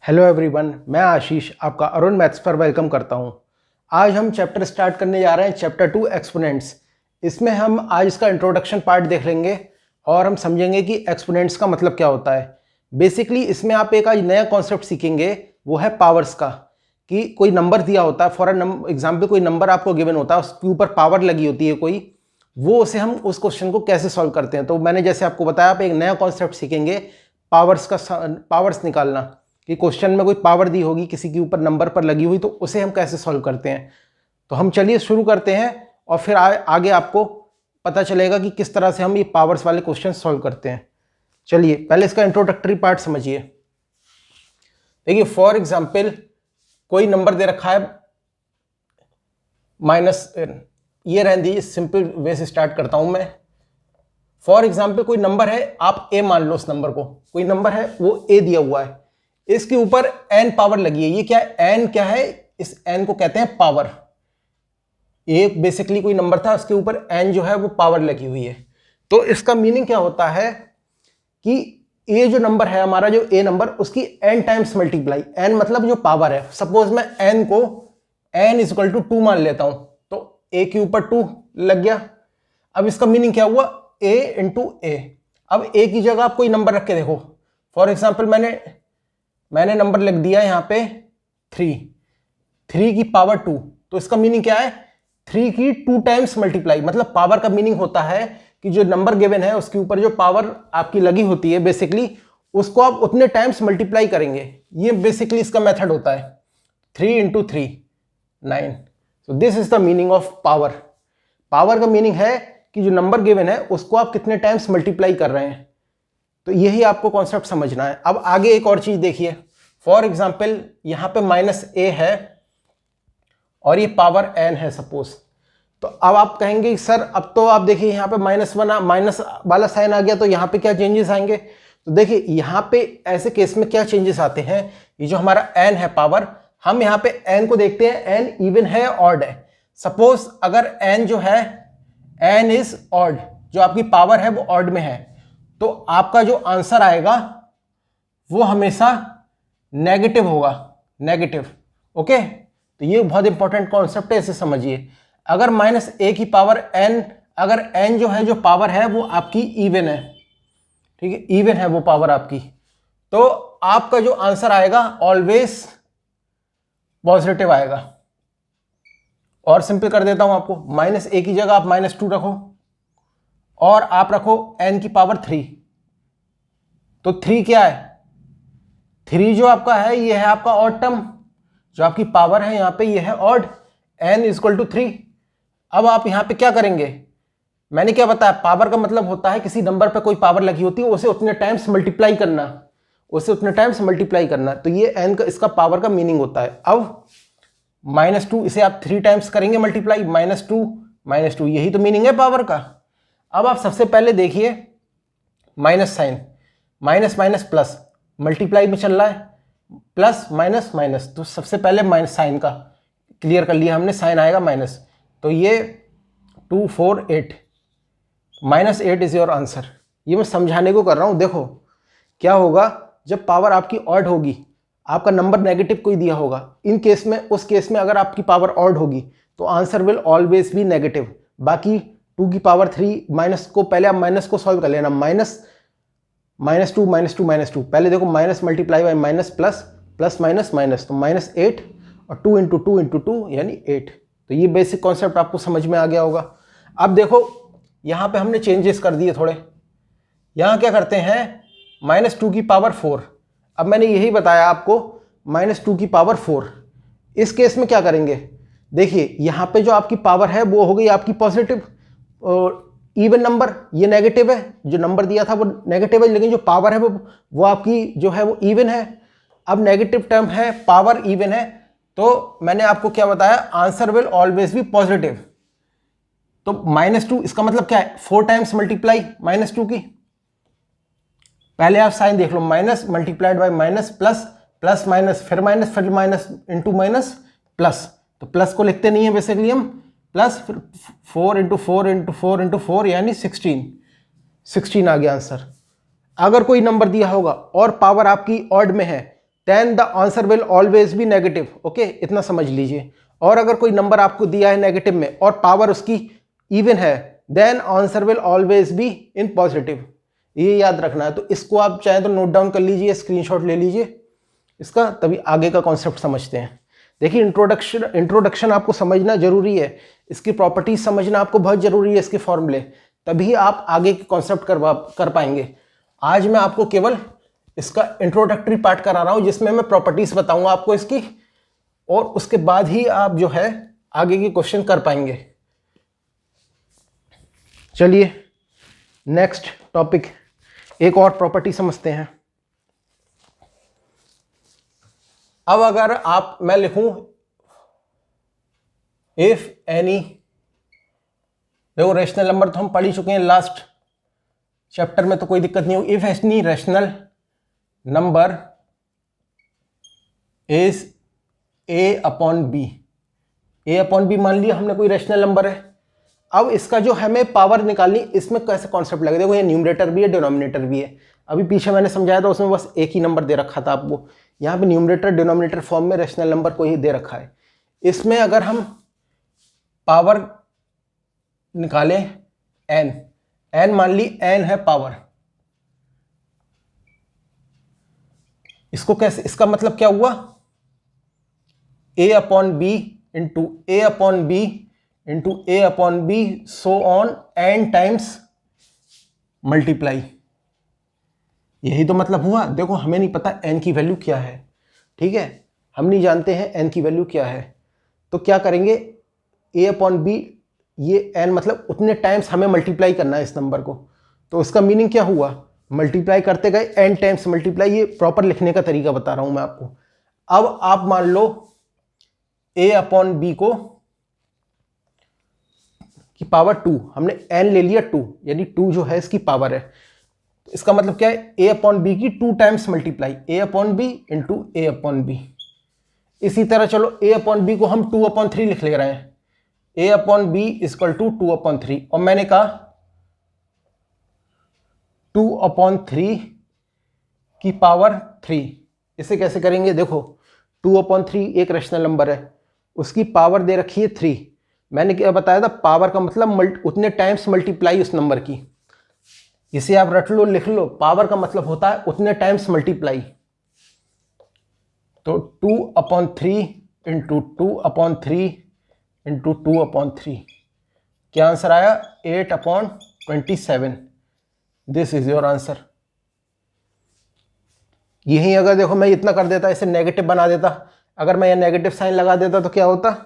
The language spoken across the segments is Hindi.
हेलो एवरीवन, मैं आशीष आपका अरुण मैथ्स पर वेलकम करता हूं। आज हम चैप्टर स्टार्ट करने जा रहे हैं, चैप्टर 2 एक्सपोनेंट्स। इसमें हम आज इसका इंट्रोडक्शन पार्ट देख लेंगे और हम समझेंगे कि एक्सपोनेंट्स का मतलब क्या होता है। बेसिकली इसमें आप एक आज नया कॉन्सेप्ट सीखेंगे, वो है पावर्स का। कि कोई नंबर दिया होता है, फॉर एग्जाम्पल कोई नंबर आपको गिवन होता है, उसके ऊपर पावर लगी होती है कोई, वो उसे हम उस क्वेश्चन को कैसे सॉल्व करते हैं। तो मैंने जैसे आपको बताया, आप एक नया कॉन्सेप्ट सीखेंगे पावर्स निकालना, कि क्वेश्चन में कोई पावर दी होगी किसी के ऊपर नंबर पर लगी हुई, तो उसे हम कैसे सॉल्व करते हैं। तो हम चलिए शुरू करते हैं और फिर आगे आपको पता चलेगा कि किस तरह से हम ये पावर्स वाले क्वेश्चन सॉल्व करते हैं। चलिए पहले इसका इंट्रोडक्टरी पार्ट समझिए। देखिए फॉर एग्जाम्पल कोई नंबर दे रखा है -n, ये रहने दीजिए, सिंपल वे से स्टार्ट करता हूं मैं। फॉर एग्जाम्पल कोई नंबर है, आप a मान लो, उस नंबर को कोई नंबर है वो a दिया हुआ है, इसके ऊपर n पावर लगी है। ये क्या है, n क्या है, इस n को कहते हैं पावर। एक बेसिकली कोई नंबर था, उसके ऊपर n जो है वो पावर लगी हुई है। तो इसका मीनिंग क्या होता है कि ये जो नंबर है हमारा, जो a नंबर, उसकी n टाइम्स मल्टीप्लाई, n मतलब जो पावर है। सपोज मैं n को n = 2 मान लेता हूं, तो a के ऊपर 2 लग गया। अब इसका मीनिंग क्या हुआ, a × a। अब a की जगह आप कोई नंबर रख के देखो। फॉर एग्जाम्पल मैंने नंबर लिख दिया यहाँ पे 3 की पावर 2। तो इसका मीनिंग क्या है, 3 की 2 टाइम्स मल्टीप्लाई। मतलब पावर का मीनिंग होता है कि जो नंबर गिवन है उसके ऊपर जो पावर आपकी लगी होती है, बेसिकली उसको आप उतने टाइम्स मल्टीप्लाई करेंगे। ये बेसिकली इसका मेथड होता है। 3 × 3 9। So this is the meaning of power. Power का मीनिंग है कि जो नंबर गिवन है उसको आप कितने टाइम्स मल्टीप्लाई कर रहे हैं। तो यही आपको कॉन्सेप्ट समझना है। अब आगे एक और चीज देखिए। फॉर एग्जाम्पल यहां पे -a है और ये पावर n है सपोज। तो अब आप कहेंगे सर, अब तो आप देखिए यहाँ पे माइनस वाला साइन आ गया, तो यहाँ पे क्या चेंजेस आएंगे। तो देखिए यहाँ पे ऐसे केस में क्या चेंजेस आते हैं। ये जो हमारा n है पावर, हम यहाँ पे n को देखते हैं, n इवन है ऑड है। सपोज अगर n जो है, n इज ऑड, जो आपकी पावर है वो ऑड में है, तो आपका जो आंसर आएगा वो हमेशा नेगेटिव होगा, नेगेटिव। ओके, तो ये बहुत इंपॉर्टेंट कॉन्सेप्ट है, इसे समझिए। अगर -a की पावर n, अगर n जो है, जो पावर है वो आपकी इवन है, ठीक है, इवन है वो पावर आपकी, तो आपका जो आंसर आएगा ऑलवेज पॉजिटिव आएगा। और सिंपल कर देता हूं आपको, -a की जगह आप -2 रखो और आप रखो n की पावर 3। तो 3 क्या है, 3 जो आपका है ये है आपका ऑड टर्म, जो आपकी पावर है यहाँ पे ये है ऑड, n = 3। अब आप यहाँ पे क्या करेंगे, मैंने क्या बताया, पावर का मतलब होता है किसी नंबर पे कोई पावर लगी होती है, उसे उतने टाइम्स मल्टीप्लाई करना, उसे उतने टाइम्स मल्टीप्लाई करना। तो ये n का, इसका पावर का मीनिंग होता है। अब -2, इसे आप 3 टाइम्स करेंगे मल्टीप्लाई, -2, यही तो मीनिंग है पावर का। अब आप सबसे पहले देखिए minus sign, minus minus plus, multiply में चल रहा है, प्लस माइनस माइनस, तो सबसे पहले माइनस साइन का क्लियर कर लिया हमने, साइन आएगा माइनस। तो ये 2 4 8, -8 इज योर आंसर। ये मैं समझाने को कर रहा हूं। देखो क्या होगा जब पावर आपकी ऑड होगी, आपका नंबर नेगेटिव कोई दिया होगा, इन केस में, उस केस में अगर आपकी पावर ऑड होगी तो answer will always be negative. बाकी 2 की पावर 3, माइनस को पहले आप माइनस को सॉल्व कर लेना, -2 पहले देखो, minus multiply by minus, plus minus minus, तो -8 और 2 × 2 × 2 यानी 8। तो ये बेसिक कॉन्सेप्ट आपको समझ में आ गया होगा। अब देखो यहाँ पे हमने चेंजेस कर दिए थोड़े। यहाँ क्या करते हैं, -2 की पावर 4। अब मैंने यही बताया आपको, -2 की पावर 4। इस केस में क्या करेंगे, देखिए यहाँ पे जो आपकी पावर है वो हो गई आपकी पॉजिटिव, इवन नंबर, ये नेगेटिव है, जो नंबर दिया था वो नेगेटिव है, लेकिन जो पावर है वो आपकी जो है वो इवन है। अब नेगेटिव टर्म है, पावर इवन है, तो मैंने आपको क्या बताया, answer will always B positive. तो -2 इसका मतलब क्या है, 4 टाइम्स मल्टीप्लाई -2 की, पहले आप साइन देख लो, minus multiplied by minus, plus minus, फिर माइनस इंटू माइनस प्लस। तो प्लस को लिखते नहीं है बेसिकली हम, प्लस फिर 4 × 4 × 4 × 4 यानी 16 आ गया आंसर। अगर कोई नंबर दिया होगा और पावर आपकी ऑड में है, then the answer will always be negative. Okay, इतना समझ लीजिए। और अगर कोई नंबर आपको दिया है नेगेटिव में और पावर उसकी इवन है, then answer will always be in positive. ये याद रखना है। तो इसको आप चाहे तो नोट डाउन कर लीजिए, स्क्रीनशॉट ले लीजिए इसका, तभी आगे का कॉन्सेप्ट समझते हैं। देखिए, इंट्रोडक्शन आपको समझना जरूरी है, इसकी प्रॉपर्टीज समझना आपको बहुत जरूरी है, इसके फॉर्मूले, तभी आप आगे के कॉन्सेप्ट कर पाएंगे। आज मैं आपको केवल इसका इंट्रोडक्टरी पार्ट करा रहा हूं, जिसमें मैं प्रॉपर्टीज बताऊंगा आपको इसकी, और उसके बाद ही आप जो है आगे के क्वेश्चन कर पाएंगे। चलिए नेक्स्ट टॉपिक, एक और प्रॉपर्टी समझते हैं। अब अगर मैं लिखूं इफ एनी, देखो रेशनल नंबर तो हम पढ़ ही चुके हैं लास्ट चैप्टर में, तो कोई दिक्कत नहीं होगी। If any rational number is a upon b, a upon b मान लिया हमने कोई रेशनल नंबर है। अब इसका जो हमें पावर निकालनी, इसमें कैसे कॉन्सेप्ट लगे, देखो ये न्यूमरेटर भी है डिनोमिनेटर भी है। अभी पीछे मैंने समझाया था, उसमें बस एक ही नंबर दे रखा था आपको, यहाँ पे न्यूमरेटर डिनोमिनेटर फॉर्म में रेशनल नंबर को ही दे रखा है। इसमें अगर हम पावर निकालें एन मान ली एन है पावर, इसको कैसे, इसका मतलब क्या हुआ, A upon B into A upon B into A upon B so on N times multiply. यही तो मतलब हुआ। देखो हमें नहीं पता एन की वैल्यू क्या है, ठीक है, हम नहीं जानते हैं एन की वैल्यू क्या है, तो क्या करेंगे, ए अपॉन बी, ये एन मतलब उतने टाइम्स हमें मल्टीप्लाई करना है इस नंबर को। तो उसका मीनिंग क्या हुआ, मल्टीप्लाई करते गए एन टाइम्स मल्टीप्लाई। ये प्रॉपर लिखने का तरीका बता रहा हूं मैं आपको। अब आप मान लो ए अपॉन बी को की पावर 2, हमने एन ले लिया 2, यानी 2 जो है इसकी पावर है। तो इसका मतलब क्या है, ए अपॉन बी की 2 times multiply, A upon B into A upon B. इसी तरह चलो ए अपॉन बी को हम 2 अपॉन 3 लिख ले रहे हैं, A upon B equal to 2 upon 3, और मैंने कहा 2 अपॉन 3 की पावर 3। इसे कैसे करेंगे, देखो 2 अपॉन 3 एक रेशनल नंबर है, उसकी पावर दे रखी है 3। मैंने क्या बताया था, पावर का मतलब उतने टाइम्स मल्टीप्लाई उस नंबर की। इसे आप रट लो, लिख लो, पावर का मतलब होता है उतने टाइम्स मल्टीप्लाई। तो 2 upon 3 into 2 upon 3 into 2 upon 3, क्या आंसर आया, 8 upon 27। This is your answer. यही अगर देखो मैं इतना कर देता, इसे नेगेटिव बना देता, अगर मैं ये नेगेटिव साइन लगा देता तो क्या होता,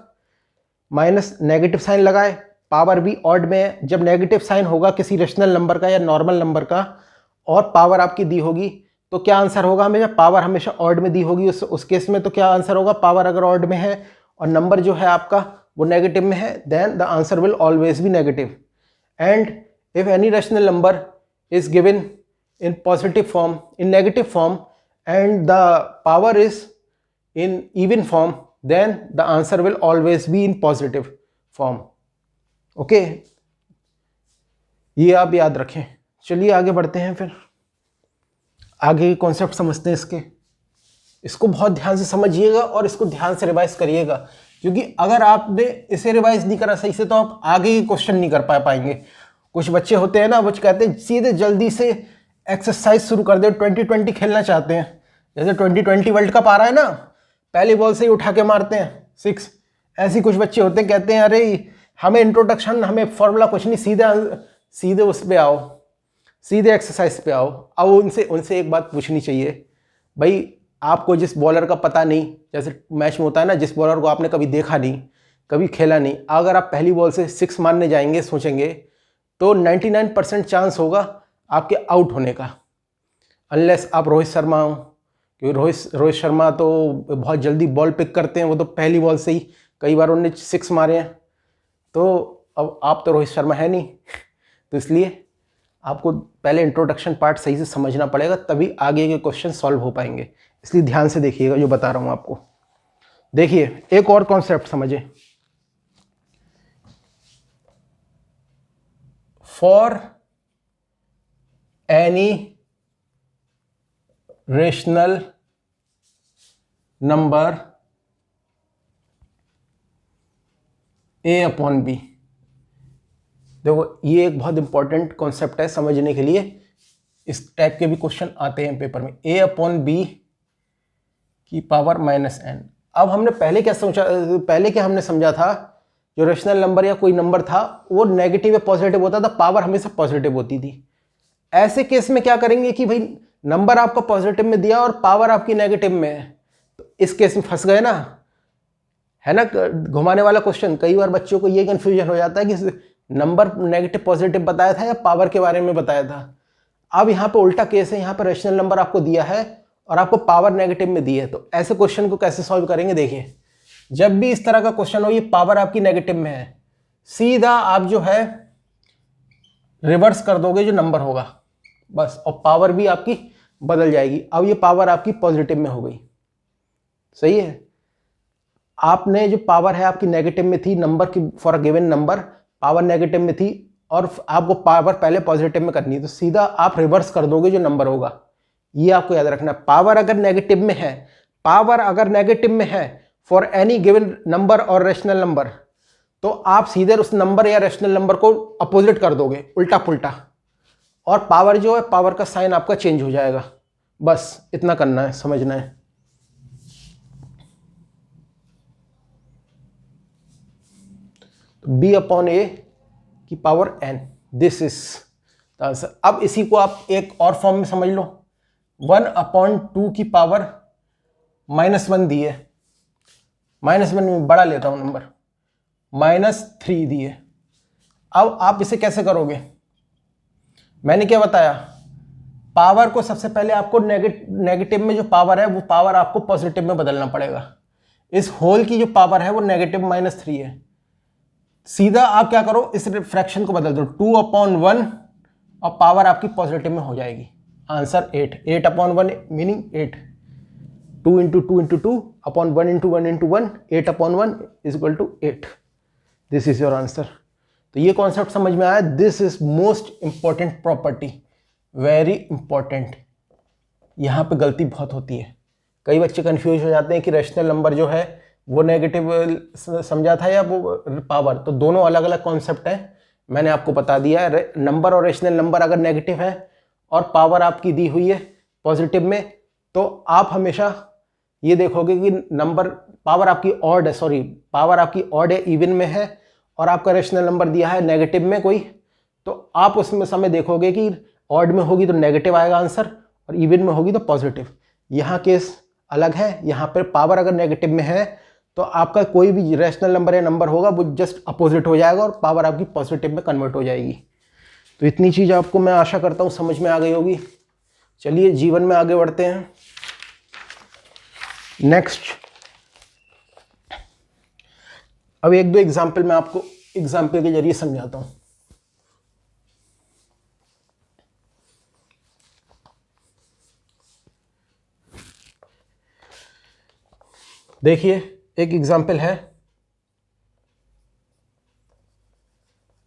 माइनस नेगेटिव साइन लगाए, पावर भी ऑड में है। जब नेगेटिव साइन होगा किसी रेशनल नंबर का या नॉर्मल नंबर का और पावर आपकी दी होगी, तो क्या आंसर होगा, हमेशा पावर हमेशा ऑड में दी होगी उस केस में, तो क्या आंसर होगा, पावर अगर ऑड में है और नंबर जो है आपका वो नेगेटिव में है, then the answer will always be negative. And if any rational number is given in positive form, in negative form, and the power is in even form, then the answer will always be in positive form. Okay, ये आप याद रखें। चलिए आगे बढ़ते हैं, फिर आगे कॉन्सेप्ट समझते हैं इसको बहुत ध्यान से समझिएगा और इसको ध्यान से रिवाइज करिएगा, क्योंकि अगर आपने इसे रिवाइज नहीं करा सही से तो आप आगे क्वेश्चन नहीं कर पाएंगे। कुछ बच्चे होते हैं ना, वो कहते हैं सीधे जल्दी से एक्सरसाइज शुरू कर दे, 2020 खेलना चाहते हैं, जैसे 2020 वर्ल्ड कप आ रहा है ना, पहली बॉल से ही उठा के मारते हैं 6। ऐसे कुछ बच्चे होते हैं, कहते हैं अरे हमें इंट्रोडक्शन, हमें फॉर्मूला कुछ नहीं, सीधे उस पे आओ, सीधे एक्सरसाइज पे आओ। अब उनसे एक बात पूछनी चाहिए, भाई आपको जिस बॉलर का पता नहीं, जैसे मैच में होता है ना, जिस बॉलर को आपने कभी देखा नहीं, कभी खेला नहीं, अगर आप पहली बॉल से 6 मारने जाएंगे सोचेंगे, तो 99% चांस होगा आपके आउट होने का, अनलेस आप रोहित शर्मा हो, क्योंकि रोहित शर्मा तो बहुत जल्दी बॉल पिक करते हैं, वो तो पहली बॉल से ही कई बार उन्होंने 6 मारे हैं। तो अब आप तो रोहित शर्मा है नहीं, तो इसलिए आपको पहले इंट्रोडक्शन पार्ट सही से समझना पड़ेगा, तभी आगे के क्वेश्चन सॉल्व हो पाएंगे। इसलिए ध्यान से देखिएगा जो बता रहा हूँ आपको। देखिए एक और कॉन्सेप्ट समझे, for any rational number a upon b। देखो ये एक बहुत इंपॉर्टेंट कॉन्सेप्ट है समझने के लिए, इस टाइप के भी क्वेश्चन आते हैं पेपर में। a अपॉन बी की पावर माइनस n। अब हमने पहले क्या सोचा, पहले क्या हमने समझा था, जो रेशनल नंबर या कोई नंबर था वो नेगेटिव या पॉजिटिव होता था, पावर हमेशा पॉजिटिव होती थी। ऐसे केस में क्या करेंगे कि भाई नंबर आपका पॉजिटिव में दिया और पावर आपकी नेगेटिव में है, तो इस केस में फंस गए ना, है ना, घुमाने वाला क्वेश्चन। कई बार बच्चों को ये कंफ्यूजन हो जाता है कि नंबर नेगेटिव पॉजिटिव बताया था या पावर के बारे में बताया था। अब यहाँ पे उल्टा केस है, यहाँ पे रेशनल नंबर आपको दिया है और आपको पावर नेगेटिव में दी है, तो ऐसे क्वेश्चन को कैसे सॉल्व करेंगे। देखिए, जब भी इस तरह का क्वेश्चन हो, ये पावर आपकी नेगेटिव में है, सीधा आप जो है रिवर्स कर दोगे जो नंबर होगा बस, और पावर भी आपकी बदल जाएगी। अब ये पावर आपकी पॉजिटिव में हो गई, सही है। आपने जो पावर है आपकी नेगेटिव में थी, नंबर की for a given number power negative में थी और आपको पावर पहले पॉजिटिव में करनी है, तो सीधा आप रिवर्स कर दोगे जो नंबर होगा। ये आपको याद रखना है। पावर अगर नेगेटिव में है, पावर अगर नेगेटिव में है फॉर एनी गिवन नंबर और रेशनल नंबर, तो आप सीधे उस नंबर या रेशनल नंबर को अपोजिट कर दोगे, उल्टा पुल्टा, और पावर जो है, पावर का साइन आपका चेंज हो जाएगा। बस इतना करना है, समझना है। तो b अपॉन ए की power n, this is the answer. अब इसी को आप एक और फॉर्म में समझ लो, 1/2 की पावर -1 दी है, -1 में बड़ा लेता हूं नंबर, -3 दी है। अब आप इसे कैसे करोगे, मैंने क्या बताया, पावर को सबसे पहले आपको नेगेटिव में जो पावर है वो पावर आपको पॉजिटिव में बदलना पड़ेगा। इस होल की जो पावर है वो नेगेटिव -3 है। सीधा आप क्या करो, इस फ्रैक्शन को बदल दो, 2/1 और पावर आपकी पॉजिटिव में हो जाएगी। Answer 8, 8/1 meaning 8, 2 × 2 × 2 upon 1 × 1 × 1, 8/1 is equal to 8। This is your answer. तो ये कॉन्सेप्ट समझ में आया। This is most important property, very important. यहाँ पे गलती बहुत होती है, कई बच्चे कंफ्यूज हो जाते हैं कि रेशनल नंबर जो है वो नेगेटिव समझा था या वो पावर, तो दोनों अलग अलग कॉन्सेप्ट हैं। मैंने आपको बता दिया है, नंबर और रेशनल नंबर अगर नेगेटिव है और पावर आपकी दी हुई है पॉजिटिव में, तो आप हमेशा ये देखोगे कि नंबर पावर आपकी ऑड है, सॉरी पावर आपकी ऑड है, इवन में है, और आपका रेशनल नंबर दिया है नेगेटिव में कोई, तो आप उसमें समय देखोगे कि ऑड में होगी तो नेगेटिव आएगा आंसर और इवन में होगी तो पॉजिटिव। यहाँ केस अलग है, यहाँ पर पावर अगर नेगेटिव में है तो आपका कोई भी रेशनल नंबर या नंबर होगा वो जस्ट अपोजिट हो जाएगा और पावर आपकी पॉजिटिव में कन्वर्ट हो जाएगी। तो इतनी चीज़ आपको मैं आशा करता हूँ समझ में आ गई होगी। चलिए जीवन में आगे बढ़ते हैं। नेक्स्ट, अब एक दो एग्जाम्पल मैं आपको एग्जाम्पल के जरिए समझाता हूँ। देखिए एक एग्जाम्पल है,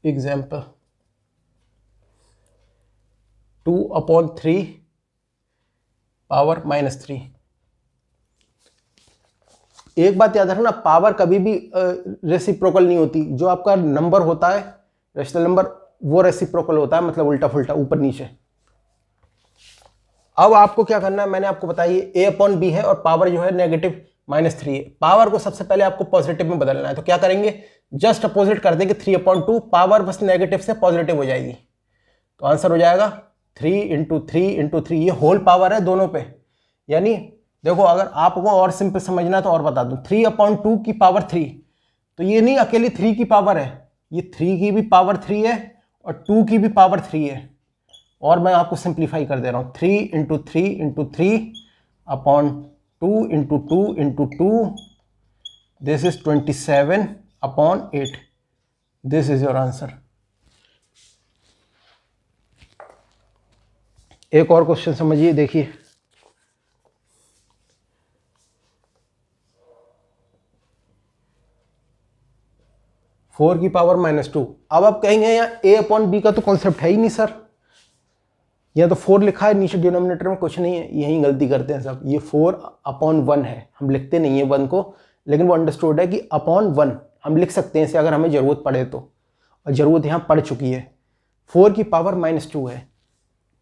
एग्जाम्पल 2/3 पावर -3। एक बात याद रखना, पावर कभी भी रेसिप्रोकल नहीं होती। जो आपका नंबर होता है रेशनल नंबर वो रेसिप्रोकल होता है, मतलब उल्टा फुल्टा ऊपर नीचे। अब आपको क्या करना है, मैंने आपको बताया a/b है और पावर जो है नेगेटिव -3 है। पावर को सबसे पहले आपको पॉजिटिव में बदलना है, तो क्या करेंगे, जस्ट अपोजिट कर देंगे, 3/2, पावर बस नेगेटिव से पॉजिटिव हो जाएगी, तो आंसर हो जाएगा 3 × 3 × 3। ये होल पावर है दोनों पे, यानी देखो अगर आपको और सिंपल समझना है तो और बता दूं, 3/2 की पावर 3, तो ये नहीं अकेली 3 की पावर है, ये 3 की भी पावर 3 है और 2 की भी पावर 3 है। और मैं आपको सिंप्लीफाई कर दे रहा हूं, 3 × 3 × 3/2 × 2 × 2, this is 27/8। This is your answer. एक और क्वेश्चन समझिए, देखिए 4 की पावर -2। अब आप कहेंगे यहाँ a/b का तो कॉन्सेप्ट है ही नहीं सर, यहाँ तो 4 लिखा है नीचे डिनोमिनेटर में, कुछ नहीं है, यहीं गलती करते हैं सब। ये 4/1 है, हम लिखते नहीं है 1 को, लेकिन वो अंडरस्टूड है कि अपॉन 1 हम लिख सकते हैं इसे अगर हमें ज़रूरत पड़े तो, और ज़रूरत यहाँ पड़ चुकी है। 4 की पावर -2 है,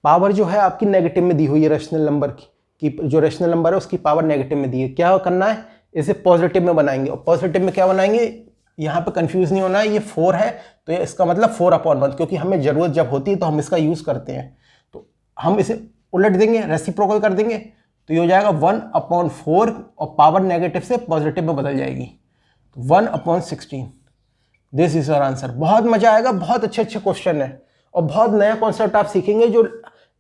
पावर जो है आपकी नेगेटिव में दी हुई है रैशनल नंबर की जो रैशनल नंबर है उसकी पावर नेगेटिव में दी है। क्या करना है, इसे पॉजिटिव में बनाएंगे, और पॉजिटिव में क्या बनाएंगे, यहाँ पे कंफ्यूज नहीं होना है, ये 4 है तो ये इसका मतलब 4/1, क्योंकि हमें ज़रूरत जब होती है तो हम इसका यूज़ करते हैं, तो हम इसे उलट देंगे, रेसिप्रोकल कर देंगे, तो ये हो जाएगा 1/4 और पावर नेगेटिव से पॉजिटिव में बदल जाएगी, तो 1/16। This is our answer. बहुत मजा आएगा, बहुत अच्छे अच्छे क्वेश्चन है और बहुत नया कॉन्सेप्ट आप सीखेंगे जो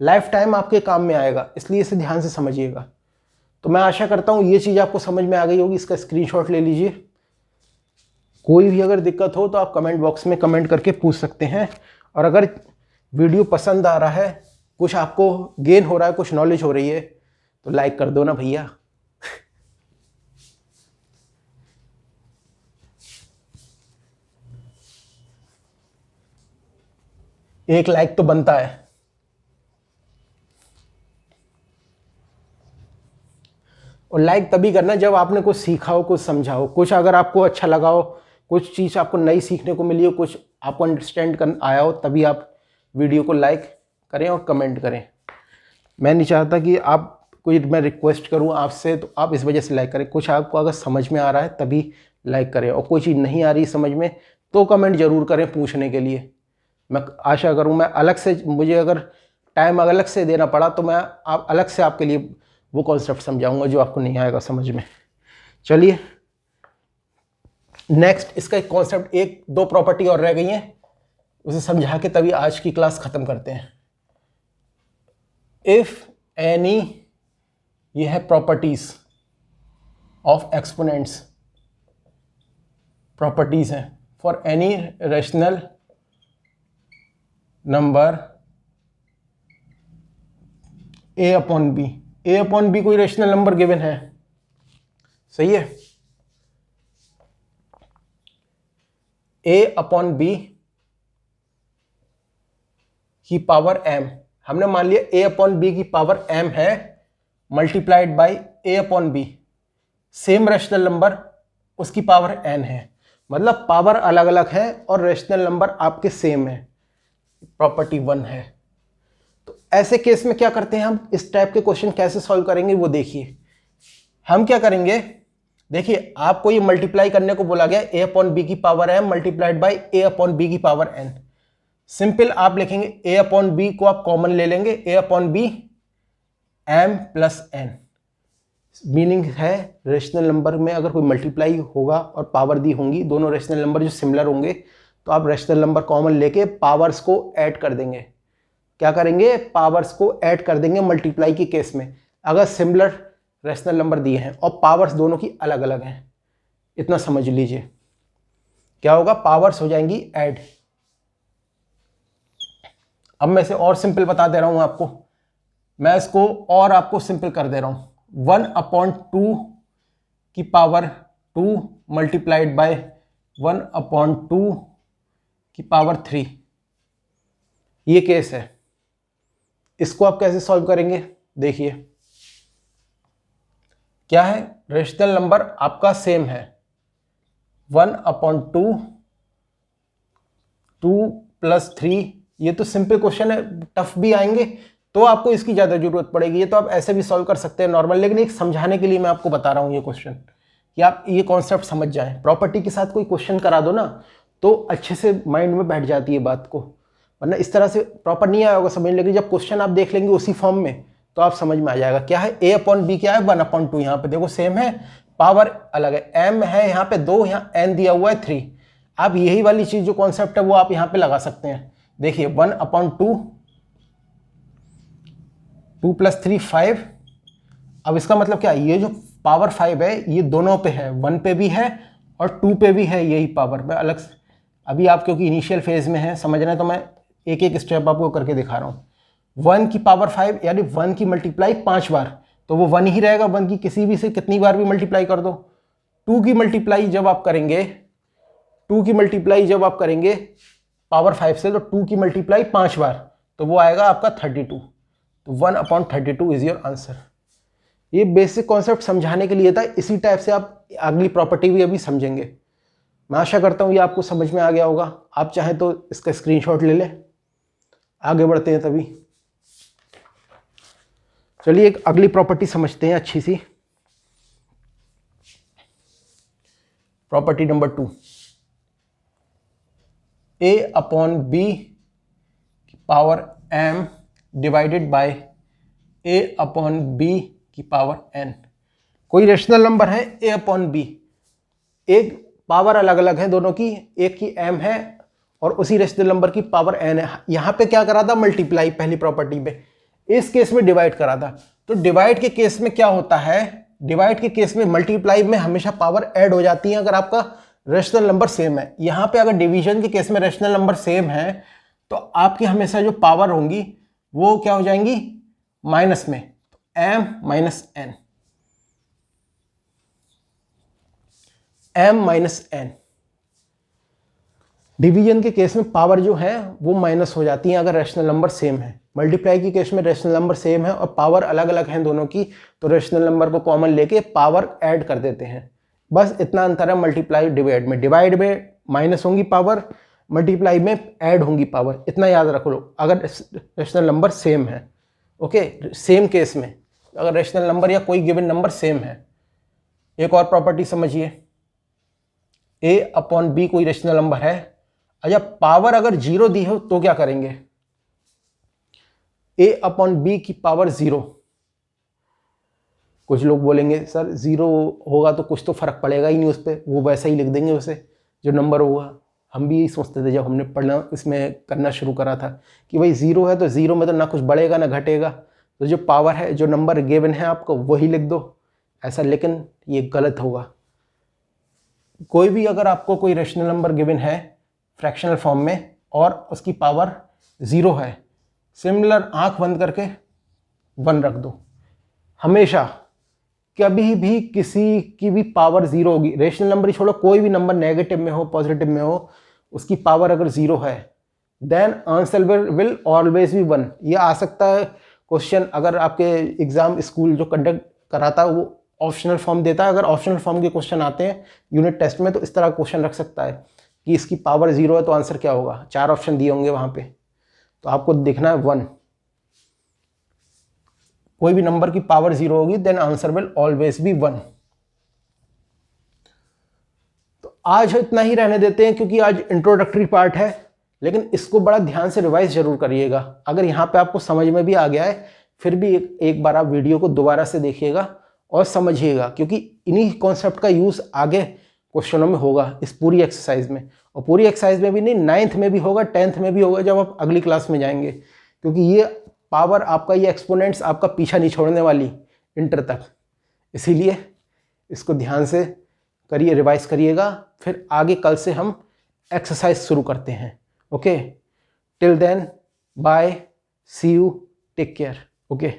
लाइफ टाइम आपके काम में आएगा, इसलिए इसे ध्यान से समझिएगा। तो मैं आशा करता हूँ ये चीज़ आपको समझ में आ गई होगी। इसका स्क्रीनशॉट ले लीजिए। कोई भी अगर दिक्कत हो तो आप कमेंट बॉक्स में कमेंट करके पूछ सकते हैं, और अगर वीडियो पसंद आ रहा है, कुछ आपको गेन हो रहा है, कुछ नॉलेज हो रही है, तो लाइक कर दो ना भैया। एक लाइक तो बनता है। और लाइक तभी करना जब आपने कुछ सीखा हो, कुछ समझा हो, कुछ अगर आपको अच्छा लगा हो, कुछ चीज़ आपको नई सीखने को मिली हो, कुछ आपको अंडरस्टैंड कर आया हो, तभी आप वीडियो को लाइक करें और कमेंट करें। मैं नहीं चाहता कि आप कोई मैं रिक्वेस्ट करूं आपसे तो आप इस वजह से लाइक करें। कुछ आपको अगर समझ में आ रहा है तभी लाइक करें, और कोई चीज़ नहीं आ रही समझ में तो कमेंट ज़रूर करें पूछने के लिए। मैं आशा करूं मैं अलग से, मुझे अगर टाइम अलग से देना पड़ा तो मैं आप अलग से आपके लिए वो कॉन्सेप्ट समझाऊंगा जो आपको नहीं आएगा समझ में। चलिए नेक्स्ट, इसका एक कॉन्सेप्ट, 1-2 प्रॉपर्टी और रह गई हैं, उसे समझा के तभी आज की क्लास ख़त्म करते हैं। इफ़ एनी, ये है प्रॉपर्टीज ऑफ एक्सपोनेंट्स, प्रॉपर्टीज हैं for any rational number a/b। a/b कोई रैशनल नंबर गिवन है, सही है। a/b की पावर m, हमने मान लिया a/b की पावर m है, multiplied by a/b, same rational number उसकी पावर n है, मतलब पावर अलग अलग है और रैशनल नंबर आपके सेम है, प्रॉपर्टी 1 है। तो ऐसे केस में क्या करते हैं हम, इस टाइप के क्वेश्चन कैसे सॉल्व करेंगे वो देखिए। हम क्या करेंगे, देखिए आपको ये मल्टीप्लाई करने को बोला गया, a/b की power m multiplied by a/b की पावर n। सिंपल आप लिखेंगे a/b को आप कॉमन ले लेंगे, a/b m plus n। Meaning है रेशनल नंबर में अगर कोई मल्टीप्लाई होगा और पावर दी होंगी, दोनों रेशनल नंबर जो सिमिलर होंगे, तो आप रेशनल नंबर कॉमन लेके पावर्स को ऐड कर देंगे। क्या करेंगे, पावर्स को ऐड कर देंगे मल्टीप्लाई के केस में, अगर सिमिलर रेशनल नंबर दिए हैं और पावर्स दोनों की अलग अलग हैं। इतना समझ लीजिए, क्या होगा, पावर्स हो जाएंगी ऐड। अब मैं इसे और सिंपल बता दे रहा हूं आपको, मैं इसको और आपको सिंपल कर दे रहा हूं। 1/2 की पावर 2 मल्टीप्लाइड बाय 1/2 की पावर 3, ये केस है। इसको आप कैसे सॉल्व करेंगे, देखिए क्या है, रेशनल नंबर आपका सेम है, 1/2 2 + 3। ये तो सिंपल क्वेश्चन है, टफ भी आएंगे तो आपको इसकी ज़्यादा जरूरत पड़ेगी, ये तो आप ऐसे भी सॉल्व कर सकते हैं नॉर्मल, लेकिन एक समझाने के लिए मैं आपको बता रहा हूँ ये क्वेश्चन, कि आप ये कॉन्सेप्ट समझ जाएं। प्रॉपर्टी के साथ कोई क्वेश्चन करा दो ना तो अच्छे से माइंड में बैठ जाती है बात को, वरना इस तरह से प्रॉपर नहीं आया होगा समझ, लेकिन जब क्वेश्चन आप देख लेंगे उसी फॉर्म में तो आप समझ में आ जाएगा। क्या है, a/b क्या है, 1/2, यहाँ पे देखो सेम है, पावर अलग है, m है यहाँ पे 2, यहाँ n दिया हुआ है 3। आप यही वाली चीज़ जो कॉन्सेप्ट है वो आप यहाँ पे लगा सकते हैं। देखिए 1/2, 2 + 3 5। अब इसका मतलब क्या है, ये जो पावर 5 है ये दोनों पे है, 1 पे भी है और 2 पे भी है, यही पावर। मैं अलग से अभी आप क्योंकि इनिशियल फेज में है समझ रहे हैं, तो मैं एक एक स्टेप आपको करके दिखा रहा हूँ। 1 की पावर 5 यानी 1 की मल्टीप्लाई 5 बार, तो वो 1 ही रहेगा, 1 की किसी भी से कितनी बार भी मल्टीप्लाई कर दो। 2 की मल्टीप्लाई जब आप करेंगे, 2 की मल्टीप्लाई जब आप करेंगे पावर 5 से, तो 2 की मल्टीप्लाई 5 बार, तो वो आएगा आपका 32। तो 1/32 इज योर आंसर। ये बेसिक कॉन्सेप्ट समझाने के लिए था, इसी टाइप से आप अगली प्रॉपर्टी भी अभी समझेंगे। मैं आशा करता हूँ ये आपको समझ में आ गया होगा। आप चाहें तो इसका स्क्रीनशॉट ले लें। आगे बढ़ते हैं तभी। चलिए एक अगली प्रॉपर्टी समझते हैं अच्छी सी। प्रॉपर्टी नंबर 2, a/b की power m divided by a/b की पावर n। कोई रेशनल नंबर है a/b, एक पावर अलग अलग है दोनों की, एक की m है और उसी रेशनल नंबर की पावर n है। यहां पे क्या करा था, मल्टीप्लाई, पहली प्रॉपर्टी में। इस केस में डिवाइड करा था। तो डिवाइड के केस में क्या होता है, डिवाइड के केस में मल्टीप्लाई में हमेशा पावर ऐड हो जाती है अगर आपका रेशनल नंबर सेम है। यहां पे अगर डिवीजन के केस में रेशनल नंबर सेम है तो आपकी हमेशा जो पावर होंगी वो क्या हो जाएंगी, माइनस में। तो m minus n, m minus n। Division के केस में पावर जो है वो माइनस हो जाती है अगर रेशनल नंबर सेम है। मल्टीप्लाई के केस में रेशनल नंबर सेम है और पावर अलग अलग हैं दोनों की, तो रेशनल नंबर को कॉमन लेके पावर ऐड कर देते हैं। बस इतना अंतर है मल्टीप्लाई डिवाइड में। डिवाइड में माइनस होंगी पावर, मल्टीप्लाई में ऐड होंगी पावर। इतना याद रख लो अगर रेशनल नंबर सेम है। ओके, सेम केस में अगर रेशनल नंबर या कोई गिवन नंबर सेम है। एक और प्रॉपर्टी समझिए, a/b कोई रेशनल नंबर है। अच्छा, पावर अगर 0 दी हो तो क्या करेंगे, a/b की पावर 0। कुछ लोग बोलेंगे सर 0 होगा तो कुछ तो फर्क पड़ेगा ही नहीं उस पर, वो वैसा ही लिख देंगे उसे जो नंबर होगा। हम भी यही सोचते थे जब हमने पढ़ना इसमें करना शुरू करा था कि भाई 0 है तो 0 में तो ना कुछ बढ़ेगा ना घटेगा, तो जो पावर है, जो नंबर गिवन है आपको वही लिख दो ऐसा। लेकिन ये गलत होगा। कोई भी अगर आपको कोई रेशनल नंबर गिवन है फ्रैक्शनल फॉर्म में और उसकी पावर 0 है, सिमिलर आंख बंद करके 1 रख दो। हमेशा कभी भी किसी की भी पावर 0 होगी, रेशनल नंबर ही छोड़ो, कोई भी नंबर नेगेटिव में हो पॉजिटिव में हो, उसकी पावर अगर 0 है then answer will always be 1। ये आ सकता है क्वेश्चन, अगर आपके एग्जाम स्कूल जो कंडक्ट कराता है वो ऑप्शनल फॉर्म देता है, अगर ऑप्शनल फॉर्म के क्वेश्चन आते हैं यूनिट टेस्ट में तो इस तरह क्वेश्चन रख सकता है कि इसकी पावर 0 है तो आंसर क्या होगा। 4 ऑप्शन दिए होंगे वहां पे, तो आपको देखना है 1। कोई भी नंबर की पावर 0 होगी then answer will always be 1। तो आज इतना ही रहने देते हैं क्योंकि आज इंट्रोडक्टरी पार्ट है, लेकिन इसको बड़ा ध्यान से रिवाइज जरूर करिएगा। अगर यहाँ पे आपको समझ में भी आ गया है फिर भी एक बार आप वीडियो को दोबारा से देखिएगा और समझिएगा, क्योंकि इन्हीं कॉन्सेप्ट का यूज आगे क्वेश्चनों में होगा इस पूरी एक्सरसाइज में। और पूरी एक्सरसाइज में भी नहीं, 9th में भी होगा, 10th में भी होगा जब आप अगली क्लास में जाएंगे, क्योंकि ये पावर आपका, ये एक्सपोनेंट्स आपका पीछा नहीं छोड़ने वाली इंटर तक। इसीलिए इसको ध्यान से करिए, रिवाइज करिएगा। फिर आगे कल से हम एक्सरसाइज शुरू करते हैं। Okay, till then bye, see you, take care. Okay.